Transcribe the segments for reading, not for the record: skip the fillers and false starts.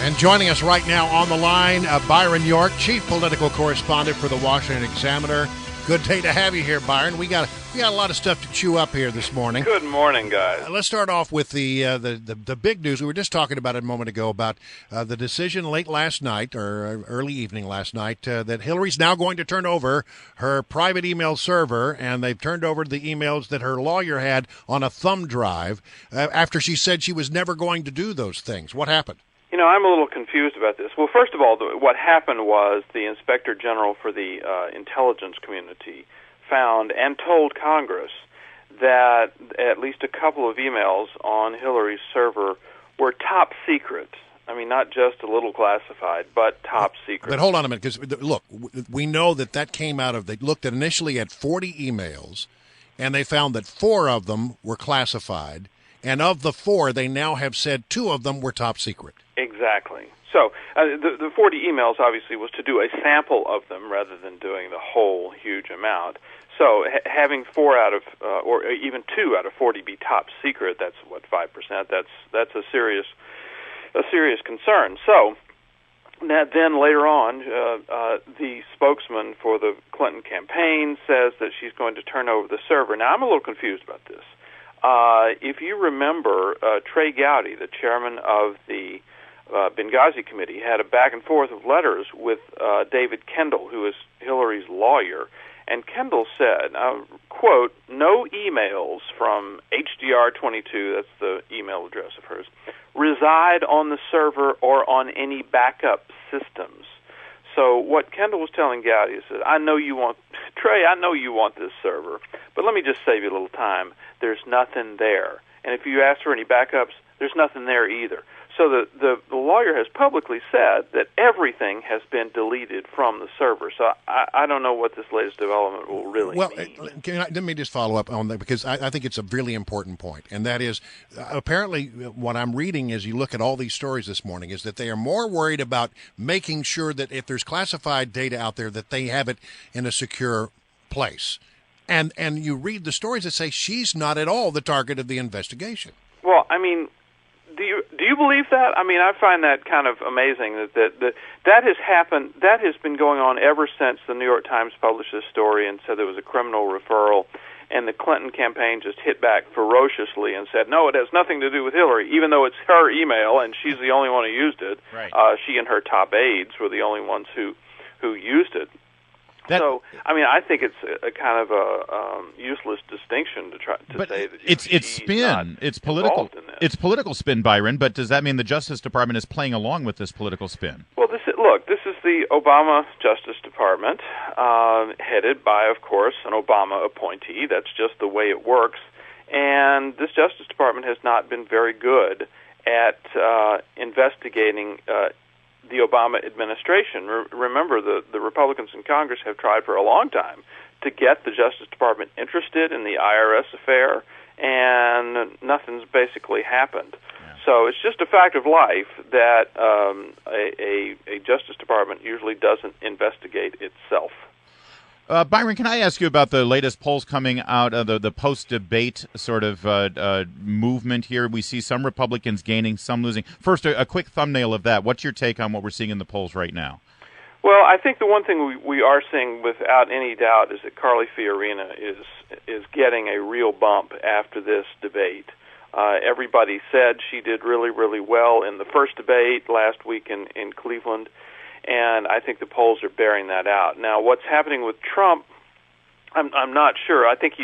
And joining us right now on the line, Byron York, chief political correspondent for the Washington Examiner. Good day to have you here, Byron. We got a lot of stuff to chew up here this morning. Good morning, guys. Let's start off with the big news. We were just talking about it a moment ago about the decision late last night or early evening last night that Hillary's now going to turn over her private email server, and they've turned over the emails that her lawyer had on a thumb drive after she said she was never going to do those things. What happened? You know, I'm a little confused about this. Well, first of all, what happened was the Inspector General for the intelligence community found and told Congress that at least a couple of emails on Hillary's server were top secret. I mean, not just a little classified, but top secret. But hold on a minute, because, look, we know that came out of, they looked initially at 40 emails, and they found that 4 of them were classified, and of the 4, they now have said 2 of them were top secret. Exactly. So the 40 emails obviously was to do a sample of them rather than doing the whole huge amount. So having 4 out of, or even 2 out of 40 be top secret, that's what, 5%. That's a serious concern. So then later on, the spokesman for the Clinton campaign says that she's going to turn over the server. Now I'm a little confused about this. If you remember, Trey Gowdy, the chairman of the Benghazi Committee, had a back and forth of letters with David Kendall, who is Hillary's lawyer, and Kendall said, quote, "No emails from HDR22, that's the email address of hers, reside on the server or on any backup systems." So what Kendall was telling Gowdy is that, Trey, I know you want this server, but let me just save you a little time. There's nothing there. And if you ask for any backups, there's nothing there either. So the lawyer has publicly said that everything has been deleted from the server. So I don't know what this latest development will really mean. Well, let me just follow up on that, because I think it's a really important point. And that is, apparently what I'm reading as you look at all these stories this morning is that they are more worried about making sure that if there's classified data out there, that they have it in a secure place. And you read the stories that say she's not at all the target of the investigation. Well, I mean, do you believe that? I mean, I find that kind of amazing that has happened. That has been going on ever since the New York Times published this story and said there was a criminal referral, and the Clinton campaign just hit back ferociously and said, no, it has nothing to do with Hillary, even though it's her email and she's the only one who used it. Right. She and her top aides were the only ones who used it. So, I mean, I think it's a kind of a useless distinction to try to say that it's spin. It's political. It's political spin, Byron. But does that mean the Justice Department is playing along with this political spin? Well, this is the Obama Justice Department, headed by, of course, an Obama appointee. That's just the way it works. And this Justice Department has not been very good at investigating the Obama administration. Remember, the Republicans in Congress have tried for a long time to get the Justice Department interested in the IRS affair, and nothing's basically happened. Yeah. So it's just a fact of life that a Justice Department usually doesn't investigate itself. Byron, can I ask you about the latest polls coming out of the post-debate sort of movement here? We see some Republicans gaining, some losing. First, a quick thumbnail of that. What's your take on what we're seeing in the polls right now? Well, I think the one thing we are seeing without any doubt is that Carly Fiorina is getting a real bump after this debate. Everybody said she did really, really well in the first debate last week in Cleveland, and I think the polls are bearing that out. Now, what's happening with Trump, I'm not sure. I think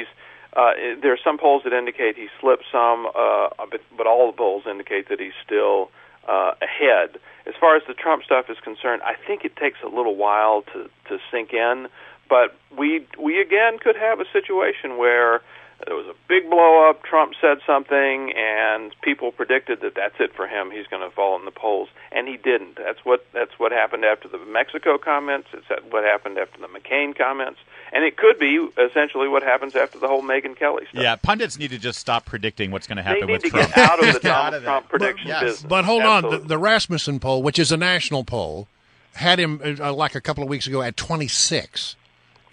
there are some polls that indicate he slipped some, but all the polls indicate that he's still ahead. As far as the Trump stuff is concerned, I think it takes a little while to sink in, but we again could have a situation where there was a big blow-up, Trump said something, and people predicted that that's it for him. He's going to fall in the polls, and he didn't. That's what happened after the Mexico comments. It's what happened after the McCain comments, and it could be essentially what happens after the whole Megyn Kelly stuff. Yeah, pundits need to just stop predicting what's going to happen with Trump. They need to get out of the Donald Trump prediction business. But hold on, the Rasmussen poll, which is a national poll, had him like a couple of weeks ago at 26.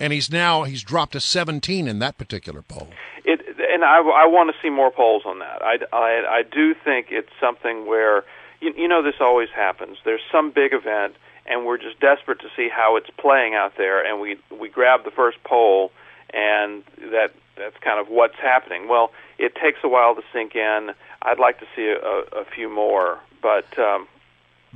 And he's dropped to 17 in that particular poll. And I want to see more polls on that. I do think it's something where, you know, this always happens. There's some big event, and we're just desperate to see how it's playing out there, and we grab the first poll, and that's kind of what's happening. Well, it takes a while to sink in. I'd like to see a few more, but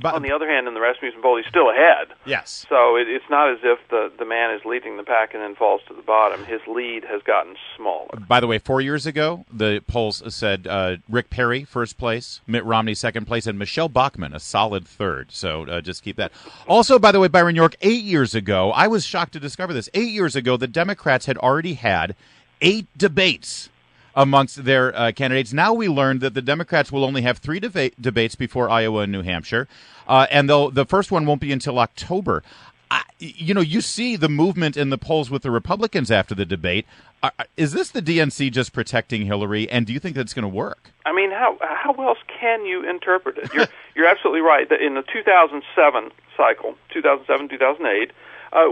on the other hand, in the Rasmussen poll, he's still ahead. Yes. So it's not as if the man is leading the pack and then falls to the bottom. His lead has gotten smaller. By the way, 4 years ago, the polls said Rick Perry, first place, Mitt Romney, second place, and Michelle Bachmann, a solid third. So just keep that. Also, by the way, Byron York, 8 years ago, I was shocked to discover this. 8 years ago, the Democrats had already had 8 debates amongst their candidates. Now we learned that the Democrats will only have 3 debates before Iowa and New Hampshire, and the first one won't be until October. You see the movement in the polls with the Republicans after the debate. Is this the DNC just protecting Hillary, and do you think that's going to work? I mean, how else can you interpret it? You're absolutely right that in the 2007 cycle, 2007, 2008,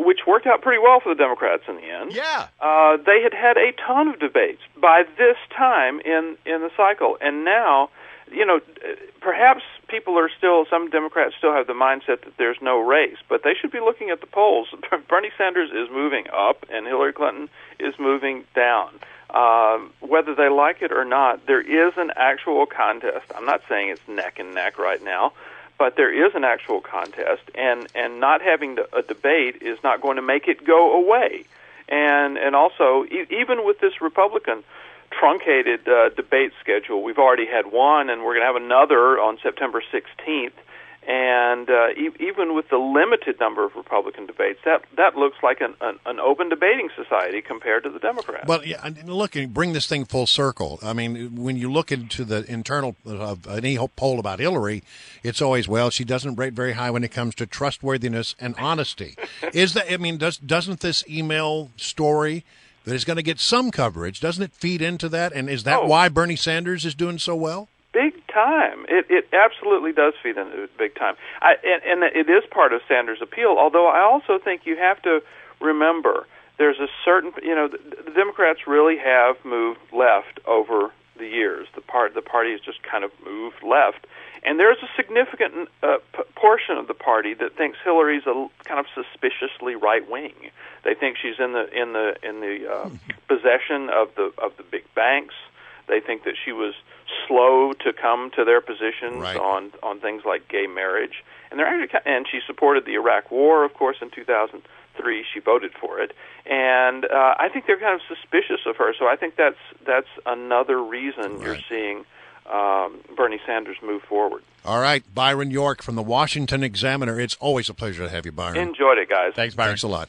which worked out pretty well for the Democrats in the end. Yeah. They had a ton of debates by this time in the cycle, and now, perhaps some Democrats still have the mindset that there's no race, but they should be looking at the polls. Bernie Sanders is moving up, and Hillary Clinton is moving down. Whether they like it or not, there is an actual contest. I'm not saying it's neck and neck right now, but there is an actual contest, and not having a debate is not going to make it go away. And also, even with this Republican truncated debate schedule, we've already had one, and we're going to have another on September 16th. And even with the limited number of Republican debates, that looks like an open debating society compared to the Democrats. But yeah, look, bring this thing full circle. I mean, when you look into the internal of any poll about Hillary, it's always, well, she doesn't rate very high when it comes to trustworthiness and honesty. Doesn't this email story that is going to get some coverage, doesn't it feed into that? And is that why Bernie Sanders is doing so well? Big time. It absolutely does feed into it big time. And it is part of Sanders' appeal, although I also think you have to remember there's a certain, the Democrats really have moved left over the years. The party has just kind of moved left. And there's a significant portion of the party that thinks Hillary's a kind of suspiciously right wing. They think she's in the possession of the big banks. They think that she was slow to come to their positions on things like gay marriage, and she supported the Iraq War, of course, in 2003. She voted for it, and I think they're kind of suspicious of her. So I think that's another reason you're seeing Bernie Sanders move forward. All right, Byron York from the Washington Examiner. It's always a pleasure to have you, Byron. Enjoyed it, guys. Thanks, Byron. Thanks a lot.